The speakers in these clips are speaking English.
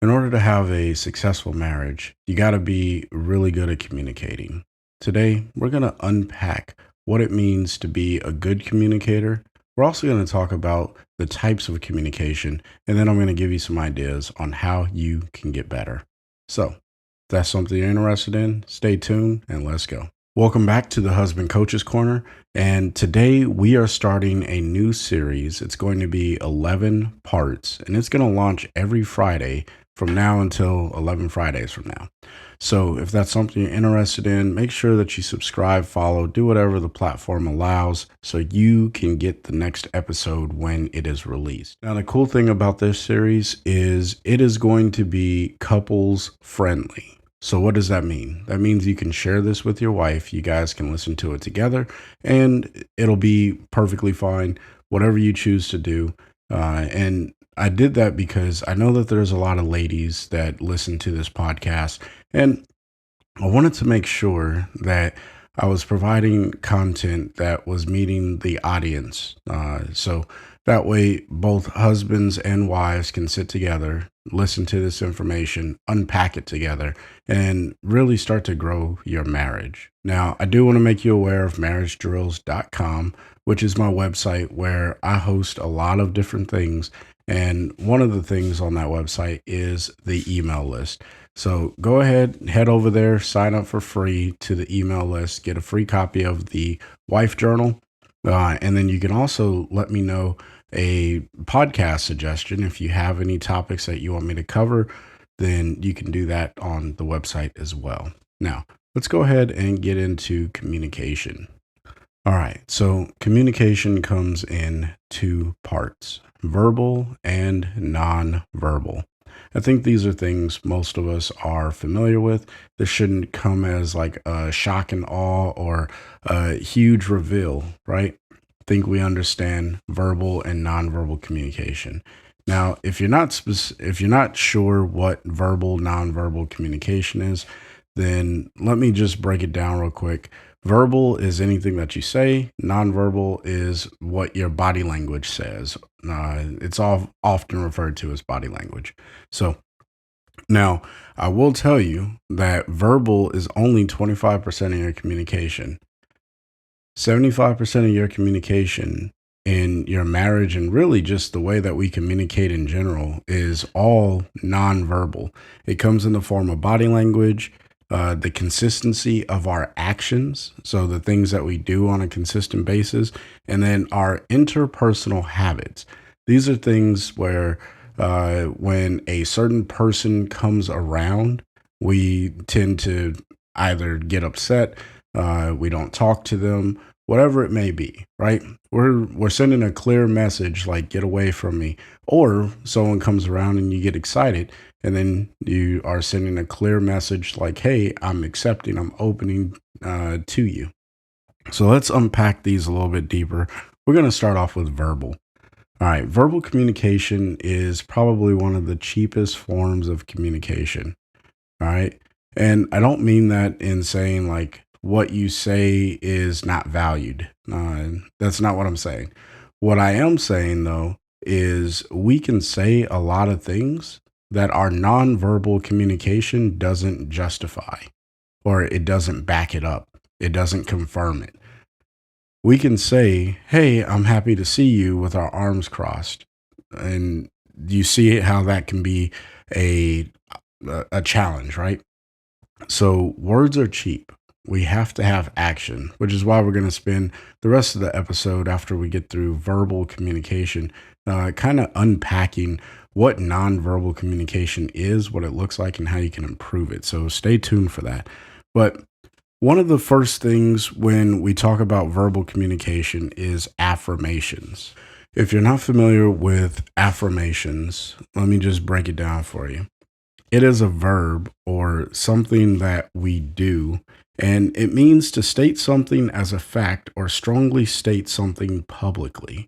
In order to have a successful marriage, you got to be really good at communicating. Today, we're going to unpack what it means to be a good communicator. We're also going to talk about the types of communication, and then I'm going to give you some ideas on how you can get better. So, if that's something you're interested in, stay tuned and let's go. Welcome back to the Husband Coaches Corner. And today we are starting a new series. It's going to be 11 parts, and it's going to launch every Friday from now until 11 Fridays from now. So if that's something you're interested in, make sure that you subscribe, follow, do whatever the platform allows so you can get the next episode when it is released. Now, the cool thing about this series is it is going to be couples friendly. So what does that mean? That means you can share this with your wife. You guys can listen to it together and it'll be perfectly fine, whatever you choose to do. And I did that because I know that there's a lot of ladies that listen to this podcast, and I wanted to make sure that I was providing content that was meeting the audience. So that way, both husbands and wives can sit together, listen to this information, unpack it together, and really start to grow your marriage. Now, I do want to make you aware of marriagedrills.com, which is my website where I host a lot of different things. And one of the things on that website is the email list. So go ahead, head over there, sign up for free to the email list, get a free copy of the Wife Journal. And then you can also let me know a podcast suggestion. If you have any topics that you want me to cover, then you can do that on the website as well. Now, let's go ahead and get into communication. All right, so communication comes in two parts, verbal and nonverbal. I think these are things most of us are familiar with. This shouldn't come as like a shock and awe or a huge reveal, right? I think we understand verbal and nonverbal communication. Now, if you're not sure what verbal nonverbal communication is, then let me just break it down real quick. Verbal is anything that you say. Nonverbal is what your body language says. It's all often referred to as body language. So now I will tell you that verbal is only 25% of your communication. 75% of your communication in your marriage, and really just the way that we communicate in general, is all nonverbal. It comes in the form of body language, the consistency of our actions, so the things that we do on a consistent basis, and then our interpersonal habits. These are things where when a certain person comes around, we tend to either get upset, we don't talk to them, whatever it may be, right? We're sending a clear message like get away from me, or someone comes around and you get excited and then you are sending a clear message like, hey, I'm accepting, I'm opening to you. So let's unpack these a little bit deeper. We're going to start off with verbal. All right, verbal communication is probably one of the cheapest forms of communication. All right. And I don't mean that in saying like what you say is not valued. That's not what I'm saying. What I am saying though is we can say a lot of things that our nonverbal communication doesn't justify, or it doesn't back it up. It doesn't confirm it. We can say, hey, I'm happy to see you with our arms crossed. And you see how that can be a a challenge, right? So words are cheap. We have to have action, which is why we're going to spend the rest of the episode after we get through verbal communication, kind of unpacking what nonverbal communication is, what it looks like, and how you can improve it. So stay tuned for that. But one of the first things when we talk about verbal communication is affirmations. If you're not familiar with affirmations, let me just break it down for you. It is a verb or something that we do, and it means to state something as a fact or strongly state something publicly.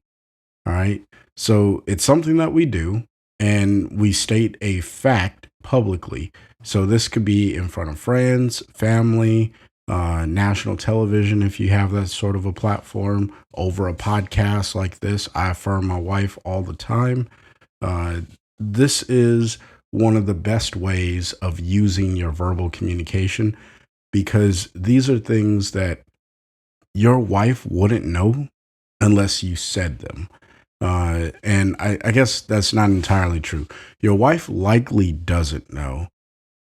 All right. So it's something that we do, and we state a fact publicly. So this could be in front of friends, family, national television, if you have that sort of a platform, over a podcast like this. I affirm my wife all the time. This is one of the best ways of using your verbal communication because these are things that your wife wouldn't know unless you said them. And I guess that's not entirely true. Your wife likely doesn't know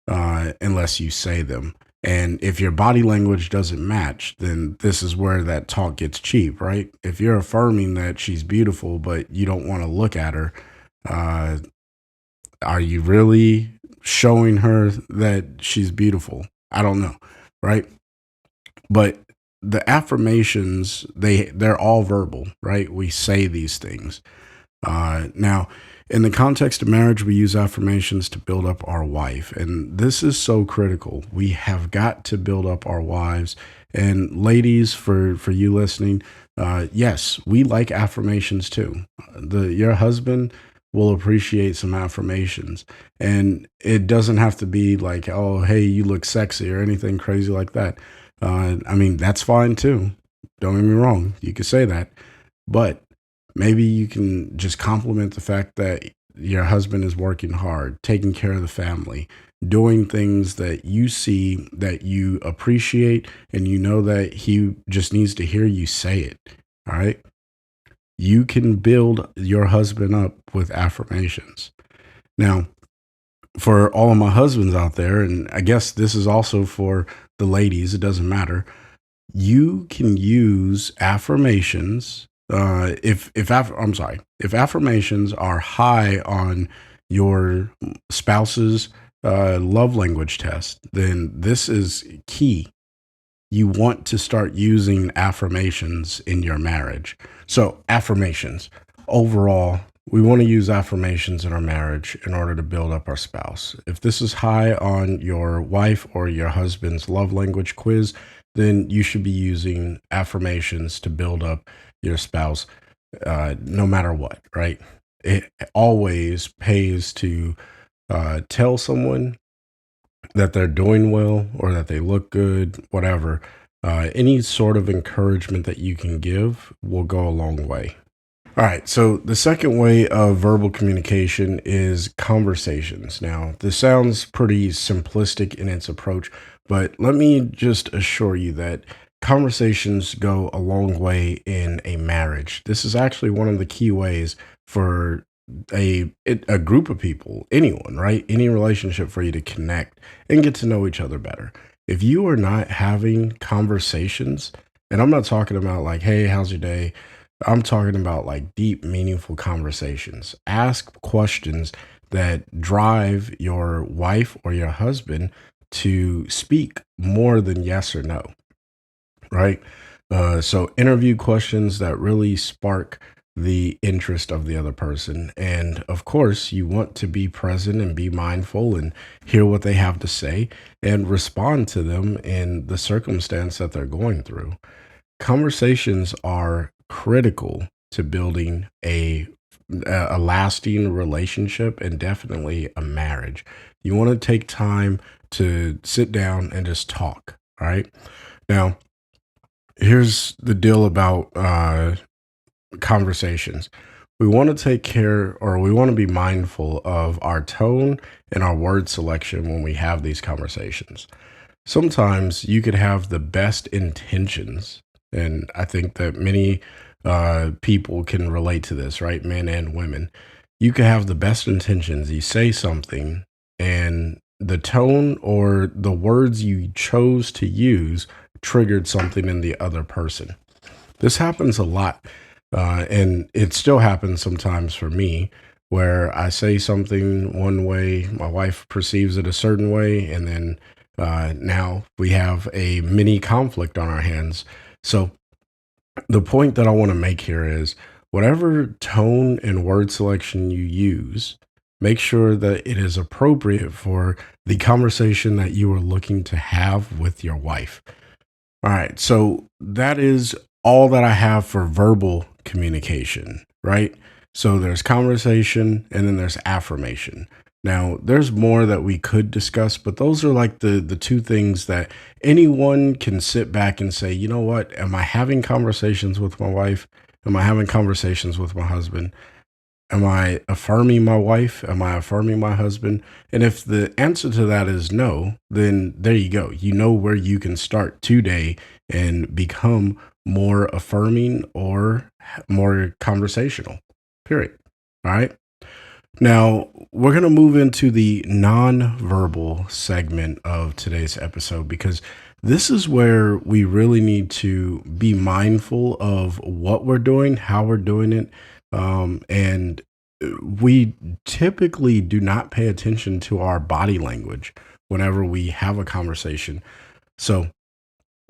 unless you say them. And if your body language doesn't match, then this is where that talk gets cheap, right? If you're affirming that she's beautiful, but you don't want to look at her, uh, are you really showing her that she's beautiful? I don't know, right? But the affirmations, they're all verbal, right? We say these things. Now, in the context of marriage, we use affirmations to build up our wife. And this is so critical. We have got to build up our wives. And ladies, for you listening, yes, we like affirmations too. Your husband will appreciate some affirmations. And it doesn't have to be like, oh, hey, you look sexy or anything crazy like that. I mean, that's fine too. Don't get me wrong. You could say that. But maybe you can just compliment the fact that your husband is working hard, taking care of the family, doing things that you see that you appreciate, and you know that he just needs to hear you say it. All right. You can build your husband up with affirmations. Now, for all of my husbands out there, and I guess this is also for the ladies, it doesn't matter. You can use affirmations. I'm sorry, if affirmations are high on your spouse's love language test, then this is key. You want to start using affirmations in your marriage. So, affirmations overall, we want to use affirmations in our marriage in order to build up our spouse. If this is high on your wife or your husband's love language quiz, then you should be using affirmations to build up your spouse no matter what, right? It always pays to tell someone that they're doing well or that they look good, whatever. Any sort of encouragement that you can give will go a long way. All right. So the second way of verbal communication is conversations. Now, this sounds pretty simplistic in its approach, but let me just assure you that conversations go a long way in a marriage. This is actually one of the key ways for a group of people, anyone, right? Any relationship for you to connect and get to know each other better. If you are not having conversations, and I'm not talking about like, hey, how's your day? I'm talking about like deep, meaningful conversations. Ask questions that drive your wife or your husband to speak more than yes or no, right? So, interview questions that really spark the interest of the other person. And of course, you want to be present and be mindful and hear what they have to say and respond to them in the circumstance that they're going through. Conversations are critical to building a lasting relationship and definitely a marriage. You want to take time to sit down and just talk. All right. Now, here's the deal about conversations. We want to take care or we want to be mindful of our tone and our word selection when we have these conversations. Sometimes you could have the best intentions, and I think that many people can relate to this, right? Men and women. You could have the best intentions. You say something, and the tone or the words you chose to use triggered something in the other person. This happens a lot. And it still happens sometimes for me where I say something one way, my wife perceives it a certain way, and then now we have a mini conflict on our hands. So, the point that I want to make here is whatever tone and word selection you use, make sure that it is appropriate for the conversation that you are looking to have with your wife. All right. So that is all that I have for verbal communication, right? So there's conversation and then there's affirmation. Now, there's more that we could discuss, but those are like the two things that anyone can sit back and say, you know what? Am I having conversations with my wife? Am I having conversations with my husband? Am I affirming my wife? Am I affirming my husband? And if the answer to that is no, then there you go. You know where you can start today and become more affirming or more conversational. Period. All right. Now, we're going to move into the nonverbal segment of today's episode because this is where we really need to be mindful of what we're doing, how we're doing it. And we typically do not pay attention to our body language whenever we have a conversation. So,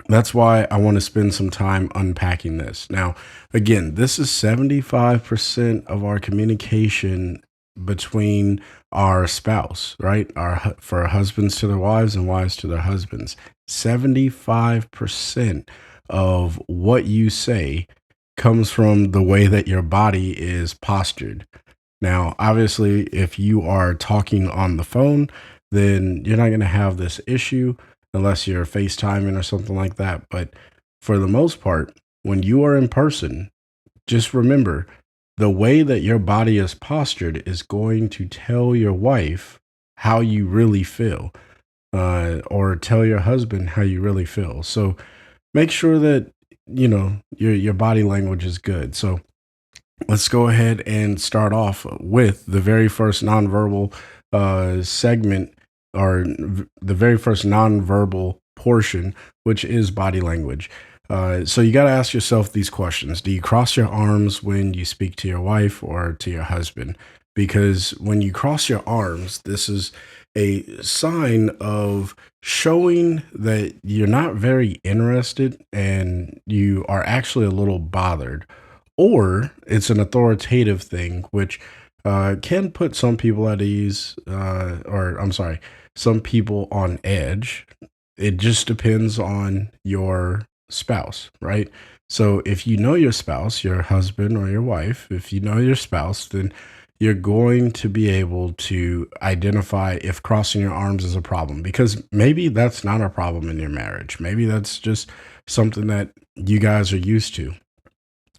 that's why I want to spend some time unpacking this. Now, again, this is 75% of our communication between our spouse, right? For husbands to their wives and wives to their husbands. 75% of what you say comes from the way that your body is postured. Now, obviously, if you are talking on the phone, then you're not going to have this issue unless you're FaceTiming or something like that. But for the most part, when you are in person, just remember the way that your body is postured is going to tell your wife how you really feel, or tell your husband how you really feel. So make sure that your body language is good. So let's go ahead and start off with the very first nonverbal segment, or the very first nonverbal portion, which is body language. So you got to ask yourself these questions. Do you cross your arms when you speak to your wife or to your husband? Because when you cross your arms, this is a sign of showing that you're not very interested and you are actually a little bothered, or it's an authoritative thing, which can put some people at ease, or I'm sorry, some people on edge. It just depends on your spouse, right? So if you know your spouse, your husband or your wife, if you know your spouse, then you're going to be able to identify if crossing your arms is a problem, because maybe that's not a problem in your marriage. Maybe that's just something that you guys are used to.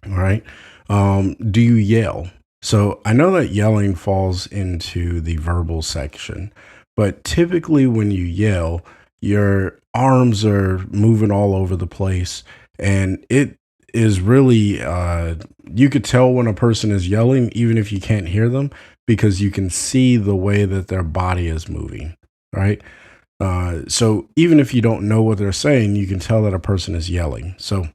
All right. Do you yell? So I know that yelling falls into the verbal section, but typically when you yell, your arms are moving all over the place. And it is really, you could tell when a person is yelling, even if you can't hear them, because you can see the way that their body is moving. Right. So even if you don't know what they're saying, you can tell that a person is yelling. So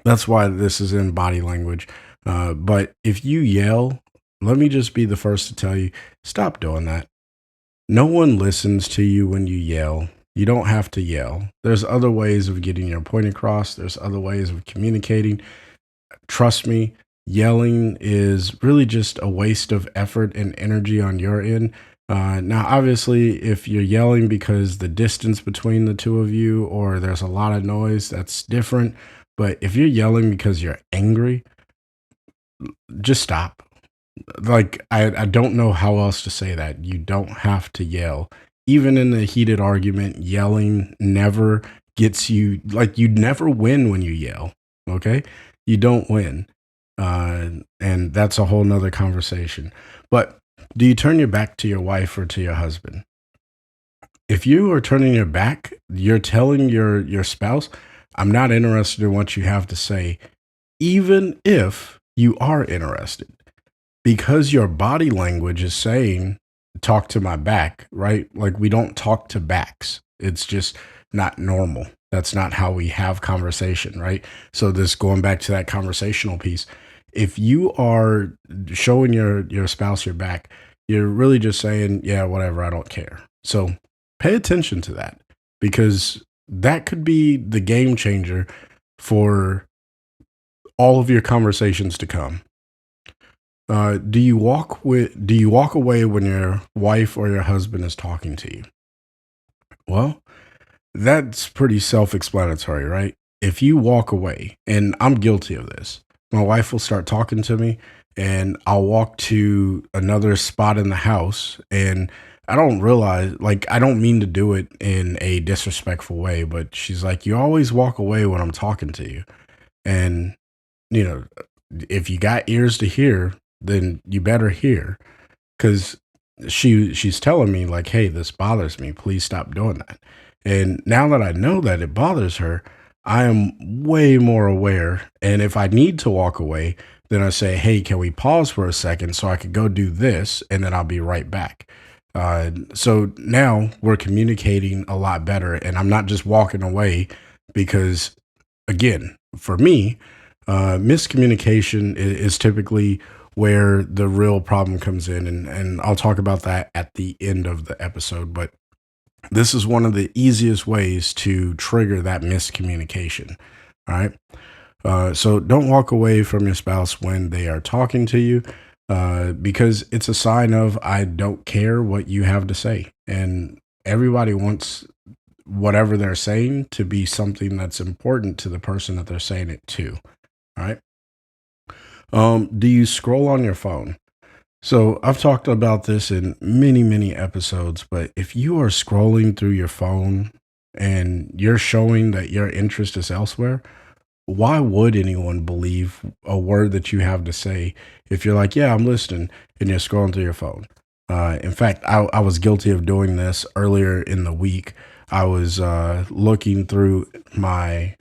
that's why this is in body language. But if you yell, let me just be the first to tell you, stop doing that. No one listens to you when you yell. You don't have to yell. There's other ways of getting your point across. There's other ways of communicating. Trust me, yelling is really just a waste of effort and energy on your end. Now, obviously, if you're yelling because the distance between the two of you or there's a lot of noise, that's different. But if you're yelling because you're angry, just stop. Like, I don't know how else to say that. You don't have to yell. Even in a heated argument, yelling never gets you, like, you never win when you yell. Okay. You don't win. And that's a whole nother conversation. But do you turn your back to your wife or to your husband? If you are turning your back, you're telling your spouse, I'm not interested in what you have to say, even if you are interested, because your body language is saying, talk to my back, right? Like, we don't talk to backs. It's just not normal. That's not how we have conversation, right? So this, going back to that conversational piece, if you are showing your spouse your back, you're really just saying, yeah, whatever, I don't care. So pay attention to that, because that could be the game changer for all of your conversations to come. Do you walk away when your wife or your husband is talking to you? Well, that's pretty self-explanatory, right? If you walk away, and I'm guilty of this, my wife will start talking to me and I'll walk to another spot in the house, and I don't realize, like, I don't mean to do it in a disrespectful way, but she's like, you always walk away when I'm talking to you. And, you know, if you got ears to hear, then you better hear, because she's telling me like, hey, this bothers me, please stop doing that. And now that I know that it bothers her, I am way more aware, and if I need to walk away, then I say, hey, can we pause for a second so I could go do this, and then I'll be right back. So now we're communicating a lot better, and I'm not just walking away because, again, for me, miscommunication is typically where the real problem comes in. And I'll talk about that at the end of the episode. But this is one of the easiest ways to trigger that miscommunication. All right. So don't walk away from your spouse when they are talking to you, because it's a sign of I don't care what you have to say. And everybody wants whatever they're saying to be something that's important to the person that they're saying it to. All right. Do you scroll on your phone? So I've talked about this in many, many episodes, but if you are scrolling through your phone and you're showing that your interest is elsewhere, why would anyone believe a word that you have to say if you're like, yeah, I'm listening, and you're scrolling through your phone? In fact, I was guilty of doing this earlier in the week. I was looking through my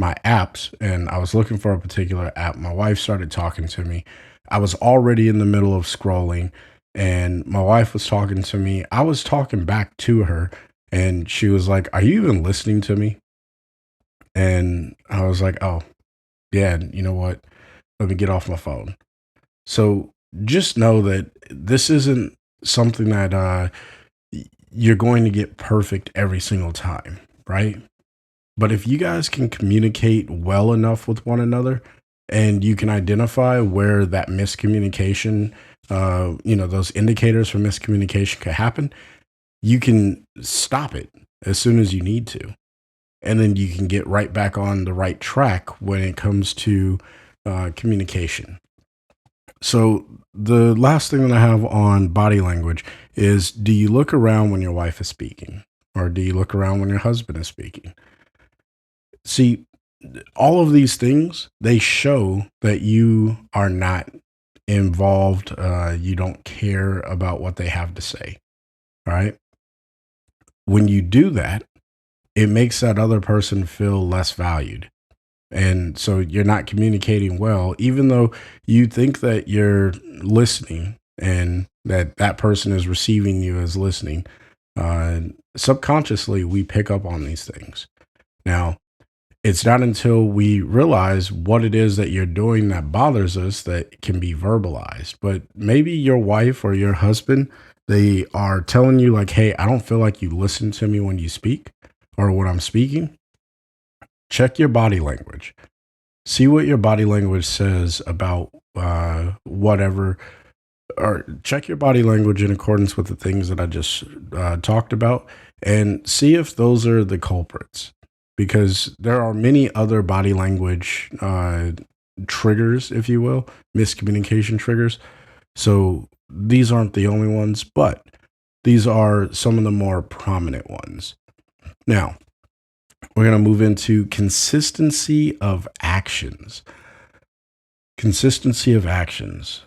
apps, and I was looking for a particular app. My wife started talking to me. I was already in the middle of scrolling, and my wife was talking to me. I was talking back to her, and she was like, are you even listening to me? And I was like, oh, yeah, you know what? Let me get off my phone. So just know that this isn't something that you're going to get perfect every single time, right? But if you guys can communicate well enough with one another, and you can identify where that miscommunication, those indicators for miscommunication could happen, you can stop it as soon as you need to. And then you can get right back on the right track when it comes to communication. So, the last thing that I have on body language is, do you look around when your wife is speaking? Or do you look around when your husband is speaking? See, all of these things, they show that you are not involved. You don't care about what they have to say. All right. When you do that, it makes that other person feel less valued. And so you're not communicating well, even though you think that you're listening and that that person is receiving you as listening. Uh, Subconsciously, we pick up on these things. Now, it's not until we realize what it is that you're doing that bothers us that it can be verbalized. But maybe your wife or your husband, they are telling you, like, hey, I don't feel like you listen to me when you speak or when I'm speaking. Check your body language. See what your body language says about whatever, or check your body language in accordance with the things that I just talked about, and see if those are the culprits. Because there are many other body language triggers, if you will, miscommunication triggers. So these aren't the only ones, but these are some of the more prominent ones. Now, we're going to move into consistency of actions. Consistency of actions.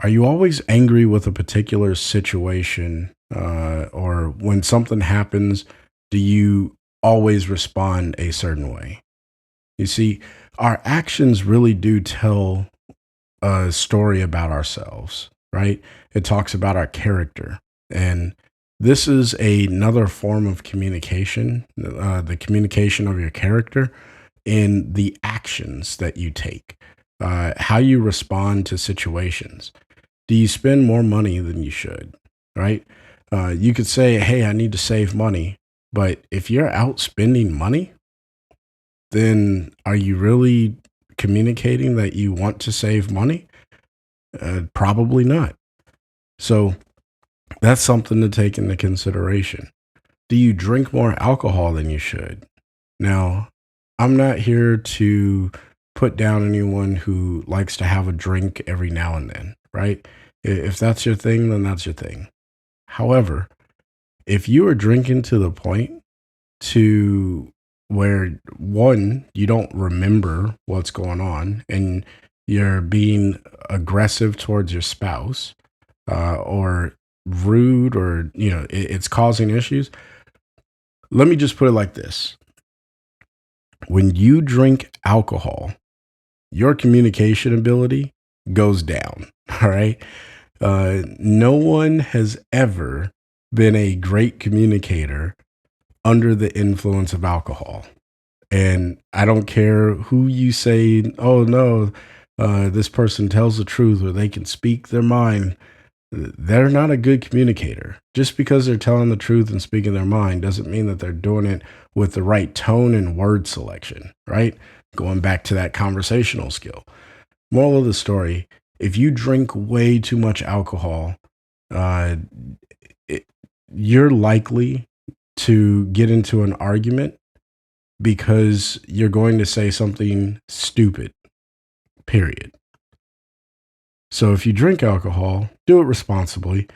Are you always angry with a particular situation, or when something happens, do you always respond a certain way? You see, our actions really do tell a story about ourselves, right? It talks about our character. And this is another form of communication, the communication of your character in the actions that you take, how you respond to situations. Do you spend more money than you should, right? You could say, hey, I need to save money. But if you're out spending money, then are you really communicating that you want to save money? Probably not. So that's something to take into consideration. Do you drink more alcohol than you should? Now, I'm not here to put down anyone who likes to have a drink every now and then, right? If that's your thing, then that's your thing. However, if you are drinking to the point to where, one, you don't remember what's going on, and you're being aggressive towards your spouse, or rude, or it's causing issues. Let me just put it like this: when you drink alcohol, your communication ability goes down. All right. No one has ever been a great communicator under the influence of alcohol. And I don't care who you say, oh no, this person tells the truth or they can speak their mind. They're not a good communicator. Just because they're telling the truth and speaking their mind doesn't mean that they're doing it with the right tone and word selection, right? Going back to that conversational skill. Moral of the story: if you drink way too much alcohol, uh, it, you're likely to get into an argument because you're going to say something stupid, period. So if you drink alcohol, do it responsibly.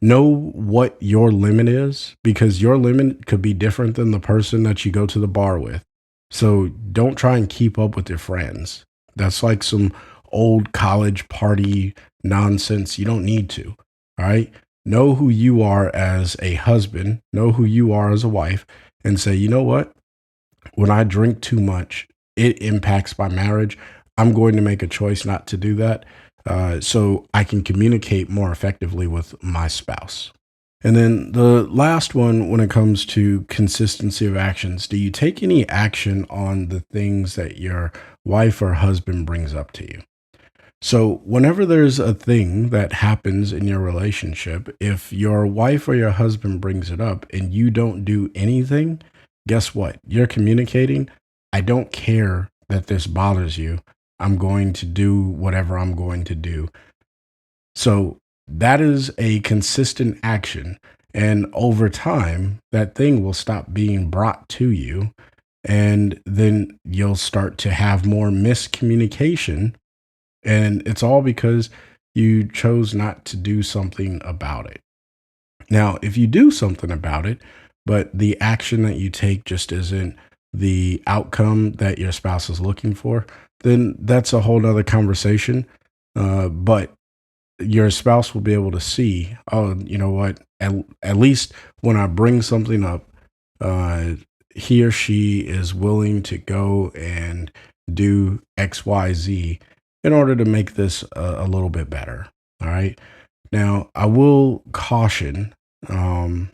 Know what your limit is, because your limit could be different than the person that you go to the bar with. So don't try and keep up with your friends. That's like some old college party nonsense. You don't need to. All right. Know who you are as a husband, know who you are as a wife, and say, you know what? When I drink too much, it impacts my marriage. I'm going to make a choice not to do that, so I can communicate more effectively with my spouse. And then the last one, when it comes to consistency of actions: do you take any action on the things that your wife or husband brings up to you? So, whenever there's a thing that happens in your relationship, if your wife or your husband brings it up and you don't do anything, guess what? You're communicating. I don't care that this bothers you. I'm going to do whatever I'm going to do. So, that is a consistent action. And over time, that thing will stop being brought to you. And then you'll start to have more miscommunication, and it's all because you chose not to do something about it. Now, if you do something about it, but the action that you take just isn't the outcome that your spouse is looking for, then that's a whole nother conversation. But your spouse will be able to see, oh, you know what? At least when I bring something up, uh, he or she is willing to go and do XYZ in order to make this a little bit better. All right. Now, I will caution, um,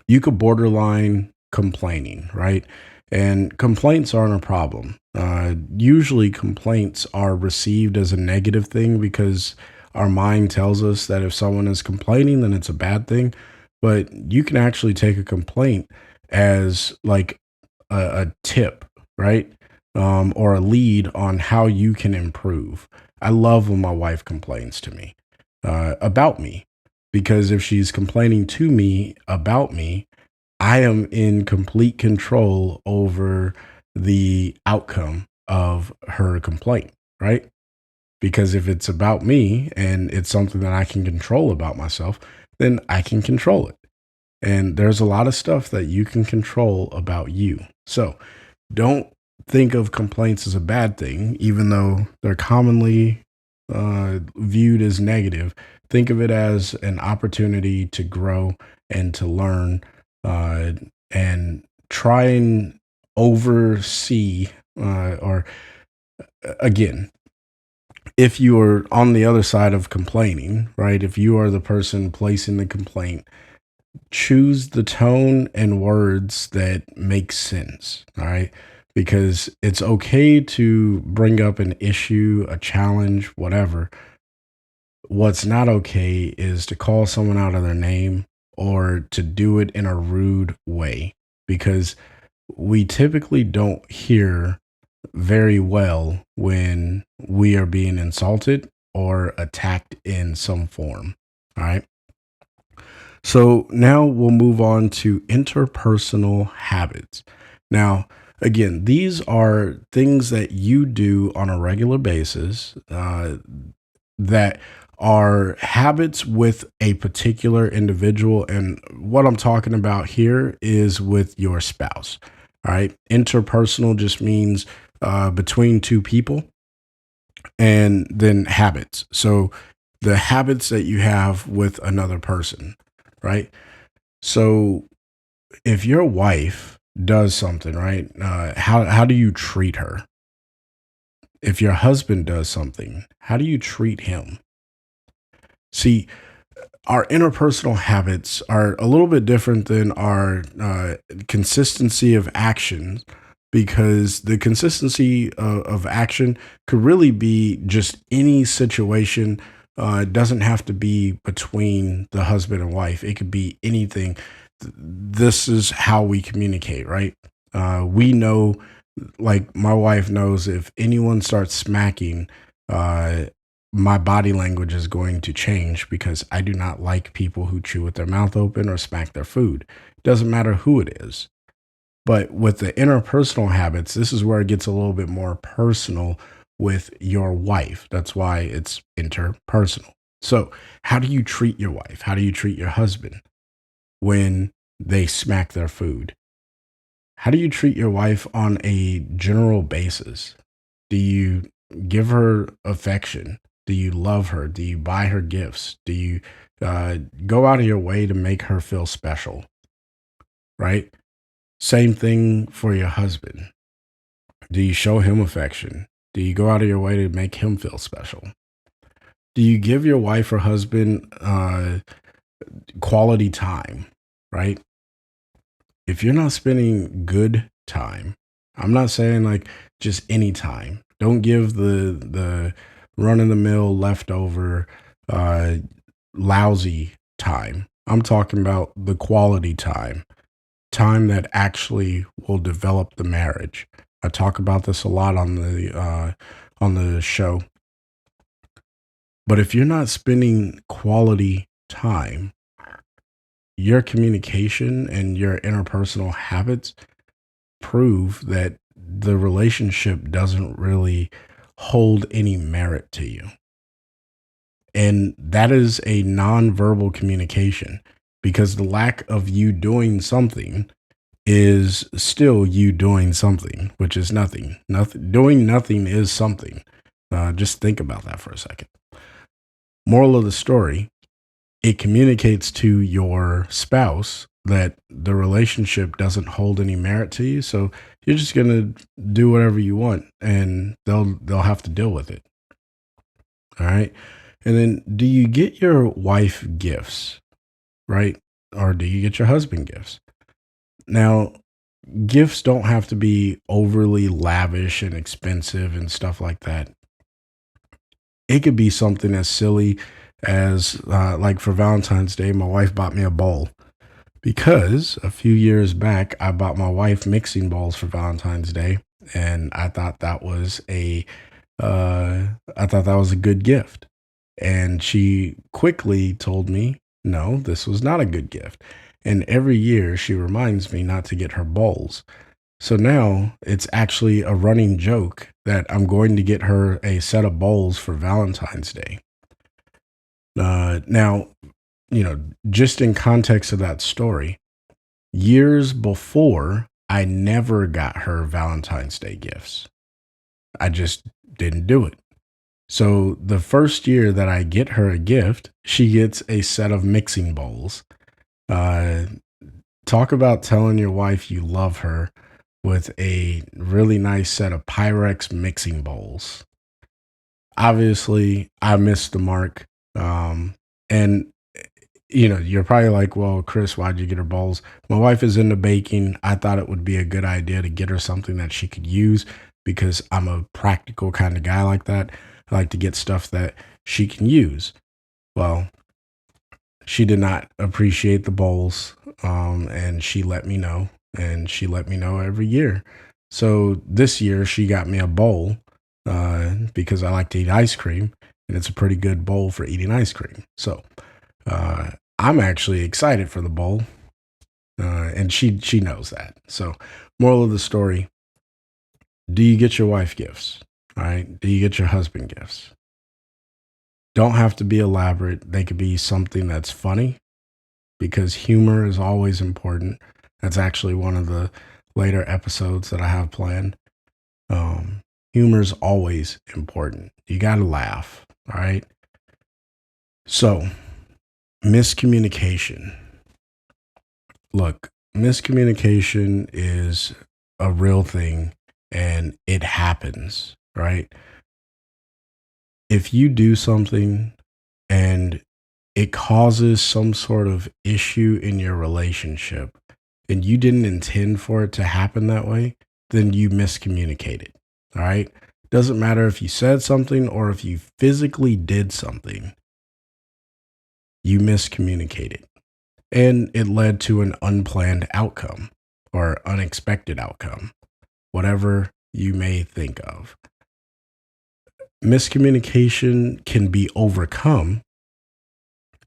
you could borderline complaining, right? And complaints aren't a problem. Usually, complaints are received as a negative thing because our mind tells us that if someone is complaining, then it's a bad thing. But you can actually take a complaint as like a tip, right? Or a lead on how you can improve. I love when my wife complains to me about me, because if she's complaining to me about me, I am in complete control over the outcome of her complaint, right? Because if it's about me and it's something that I can control about myself, then I can control it. And there's a lot of stuff that you can control about you. So don't think of complaints as a bad thing, even though they're commonly viewed as negative. Think of it as an opportunity to grow and to learn, uh, and try and oversee, or again, if you are on the other side of complaining, right? If you are the person placing the complaint, choose the tone and words that make sense. All right. Because it's okay to bring up an issue, a challenge, whatever. What's not okay is to call someone out of their name or to do it in a rude way, because we typically don't hear very well when we are being insulted or attacked in some form. All right. So now we'll move on to interpersonal habits. Now, again, these are things that you do on a regular basis, that are habits with a particular individual. And what I'm talking about here is with your spouse. All right. Interpersonal just means between two people. and then habits. So the habits that you have with another person, right? So if your wife does something, right? How do you treat her? If your husband does something, how do you treat him? See, our interpersonal habits are a little bit different than our consistency of action, because the consistency of action could really be just any situation. It doesn't have to be between the husband and wife, it could be anything. This is how we communicate, right? We know, like my wife knows, if anyone starts smacking, uh, my body language is going to change, because I do not like people who chew with their mouth open or smack their food. Doesn't matter who it is. But with the interpersonal habits, this is where it gets a little bit more personal with your wife. That's why it's interpersonal. So, how do you treat your wife? How do you treat your husband when they smack their food? How do you treat your wife on a general basis? Do you give her affection? Do you love her? Do you buy her gifts? Do you go out of your way to make her feel special? Right? Same thing for your husband. Do you show him affection? Do you go out of your way to make him feel special? Do you give your wife or husband quality time? Right? If you're not spending good time, I'm not saying like just any time. Don't give the run of the mill leftover uh lousy time. I'm talking about the quality time, time that actually will develop the marriage. I talk about this a lot on the show. But if you're not spending quality time, your communication and your interpersonal habits prove that the relationship doesn't really hold any merit to you. And that is a nonverbal communication, because the lack of you doing something is still you doing something, which is nothing. Nothing doing nothing is something. Just think about that for a second. Moral of the story: it communicates to your spouse that the relationship doesn't hold any merit to you, so you're just gonna do whatever you want, and they'll have to deal with it. All right. And then, do you get your wife gifts, right? Or do you get your husband gifts? Now, gifts don't have to be overly lavish and expensive and stuff like that. It could be something as silly as, like for Valentine's Day, my wife bought me a bowl, because a few years back, I bought my wife mixing bowls for Valentine's Day, and I thought that was a good gift. And she quickly told me, no, this was not a good gift. And every year she reminds me not to get her bowls. So now it's actually a running joke that I'm going to get her a set of bowls for Valentine's Day. Now, just in context of that story, years before, I never got her Valentine's Day gifts. I just didn't do it. So the first year that I get her a gift, she gets a set of mixing bowls. Uh, Talk about telling your wife you love her with a really nice set of Pyrex mixing bowls. Obviously, I missed the mark. And you're probably like, well, Chris, why'd you get her bowls? My wife is into baking. I thought it would be a good idea to get her something that she could use, because I'm a practical kind of guy like that. I like to get stuff that she can use. Well, she did not appreciate the bowls, and she let me know, and she let me know every year. So this year, she got me a bowl, because I like to eat ice cream, and it's a pretty good bowl for eating ice cream. So uh, I'm actually excited for the bowl, and she knows that. So, moral of the story: do you get your wife gifts? All right. Do you get your husband gifts? Don't have to be elaborate. They could be something that's funny, because humor is always important. That's actually one of the later episodes that I have planned. Humor is always important. You got to laugh. All right. So, miscommunication. Look, miscommunication is a real thing and it happens, right? If you do something and it causes some sort of issue in your relationship and you didn't intend for it to happen that way, then you miscommunicated. All right. Doesn't matter if you said something or if you physically did something, you miscommunicated. And it led to an unplanned outcome or unexpected outcome, whatever you may think of. Miscommunication can be overcome.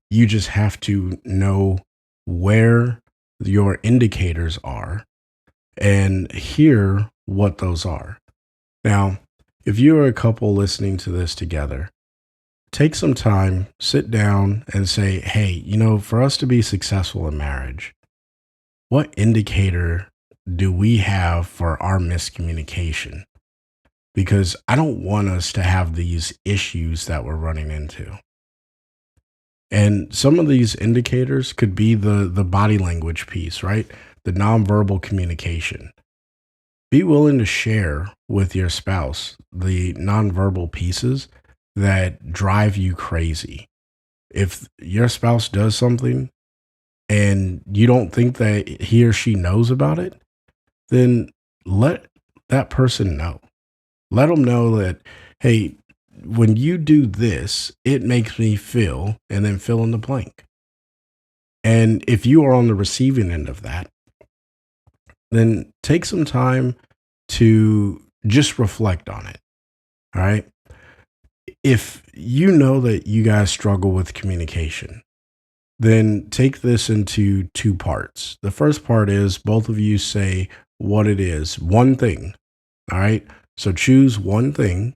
You just have to know where your indicators are and hear what those are. Now, if you are a couple listening to this together, take some time, sit down and say, hey, for us to be successful in marriage, what indicator do we have for our miscommunication? Because I don't want us to have these issues that we're running into. And some of these indicators could be the body language piece, right? The nonverbal communication. Be willing to share with your spouse the nonverbal pieces that drive you crazy. If your spouse does something and you don't think that he or she knows about it, then let that person know. Let them know that, hey, when you do this, it makes me feel, and then fill in the blank. And if you are on the receiving end of that, then take some time to just reflect on it. All right. If you know that you guys struggle with communication, then take this into two parts. The first part is both of you say what it is, one thing. All right. So choose one thing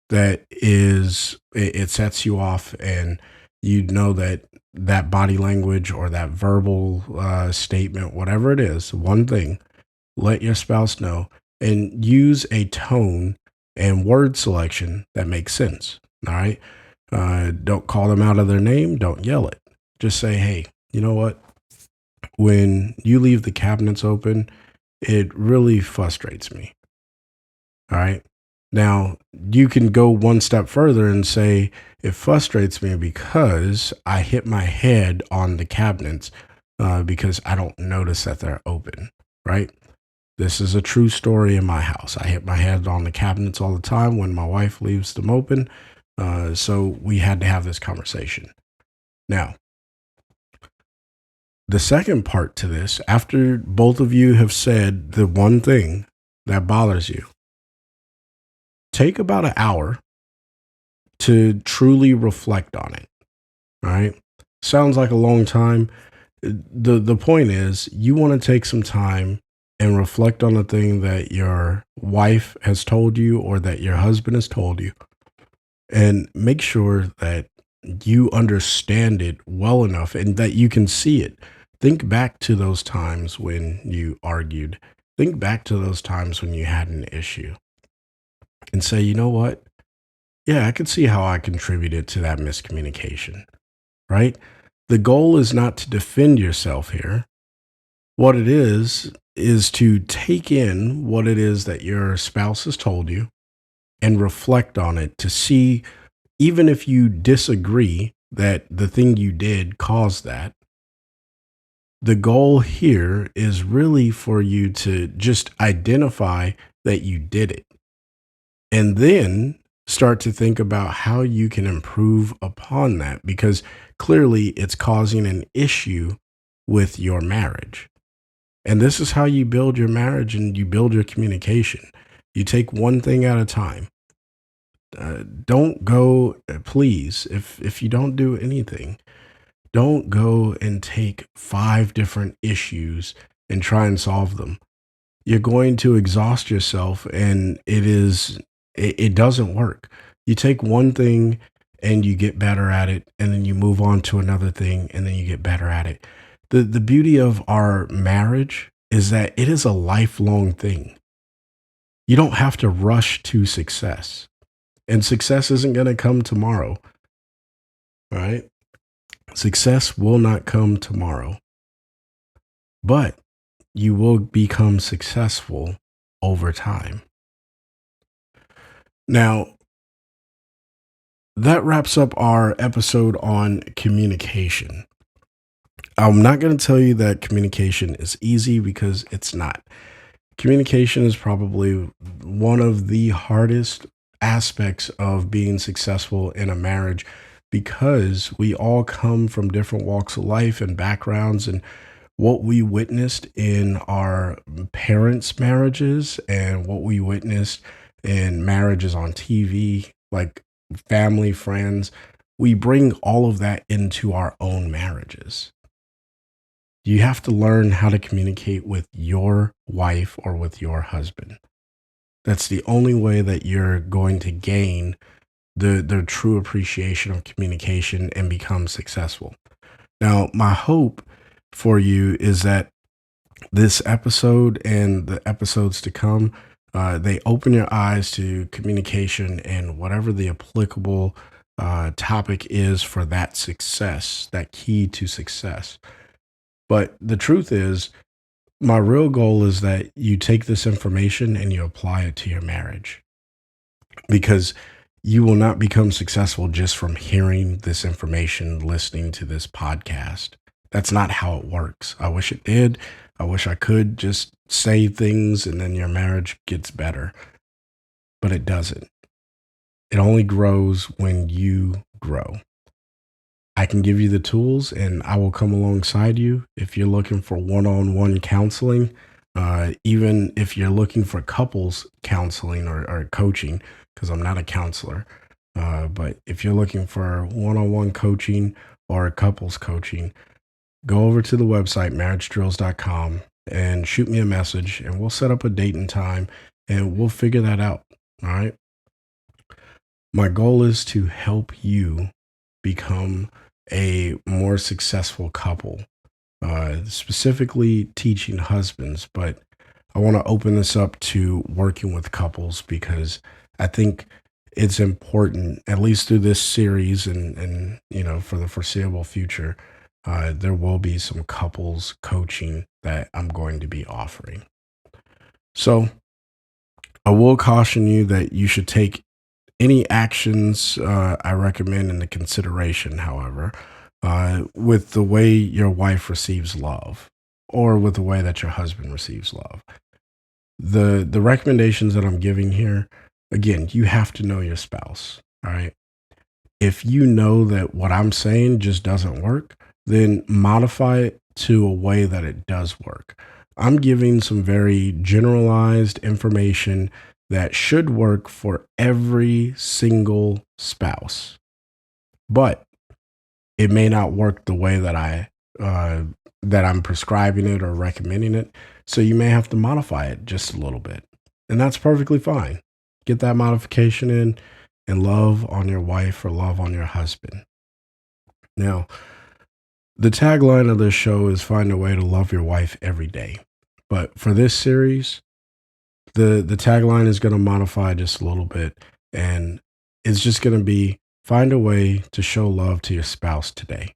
that it sets you off and you know that body language or that verbal statement, whatever it is, one thing, let your spouse know and use a tone and word selection that makes sense. All right. Don't call them out of their name. Don't yell it. Just say, hey, you know what? When you leave the cabinets open, it really frustrates me. All right. Now, you can go one step further and say, it frustrates me because I hit my head on the cabinets because I don't notice that they're open. Right. This is a true story in my house. I hit my head on the cabinets all the time when my wife leaves them open. So we had to have this conversation. Now, the second part to this, after both of you have said the one thing that bothers you, take about an hour to truly reflect on it. All right. Sounds like a long time. The point is you want to take some time and reflect on the thing that your wife has told you or that your husband has told you and make sure that you understand it well enough and that you can see it. Think back to those times when you argued. Think back to those times when you had an issue and say, you know what? Yeah, I could see how I contributed to that miscommunication, right? The goal is not to defend yourself here. What it is to take in what it is that your spouse has told you and reflect on it to see, even if you disagree that the thing you did caused that, the goal here is really for you to just identify that you did it and then start to think about how you can improve upon that because clearly it's causing an issue with your marriage. And this is how you build your marriage and you build your communication. You take one thing at a time. Don't go, please, if you don't do anything, don't go and take 5 different issues and try and solve them. You're going to exhaust yourself and it doesn't work. You take one thing and you get better at it and then you move on to another thing and then you get better at it. The beauty of our marriage is that it is a lifelong thing. You don't have to rush to success, and success isn't going to come tomorrow, right? Success will not come tomorrow, but you will become successful over time. Now, that wraps up our episode on communication. I'm not going to tell you that communication is easy because it's not. Communication is probably one of the hardest aspects of being successful in a marriage because we all come from different walks of life and backgrounds, and what we witnessed in our parents' marriages and what we witnessed in marriages on TV, like family, friends, we bring all of that into our own marriages. You have to learn how to communicate with your wife or with your husband. That's the only way that you're going to gain the true appreciation of communication and become successful. Now, my hope for you is that this episode and the episodes to come, they open your eyes to communication and whatever the applicable topic is for that success, that key to success. But the truth is, my real goal is that you take this information and you apply it to your marriage, because you will not become successful just from hearing this information, listening to this podcast. That's not how it works. I wish it did. I wish I could just say things and then your marriage gets better, but it doesn't. It only grows when you grow. I can give you the tools and I will come alongside you if you're looking for one on one counseling. Even if you're looking for couples counseling or coaching, because I'm not a counselor. But if you're looking for one on one coaching or couples coaching, go over to the website, marriagedrills.com, and shoot me a message and we'll set up a date and time and we'll figure that out. All right. My goal is to help you become a more successful couple, specifically teaching husbands. But I want to open this up to working with couples because I think it's important, at least through this series and for the foreseeable future, there will be some couples coaching that I'm going to be offering. So I will caution you that you should take any actions I recommend into consideration, however, with the way your wife receives love or with the way that your husband receives love. The recommendations that I'm giving here, again, you have to know your spouse. All right. If you know that what I'm saying just doesn't work, then modify it to a way that it does work. I'm giving some very generalized information that should work for every single spouse, but it may not work the way that I'm prescribing it or recommending it. So you may have to modify it just a little bit, and that's perfectly fine. Get that modification in and love on your wife or love on your husband. Now, the tagline of this show is find a way to love your wife every day. But for this series, the tagline is going to modify just a little bit, and it's just going to be find a way to show love to your spouse today.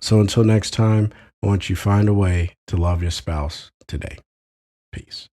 So until next time, I want you to find a way to love your spouse today. Peace.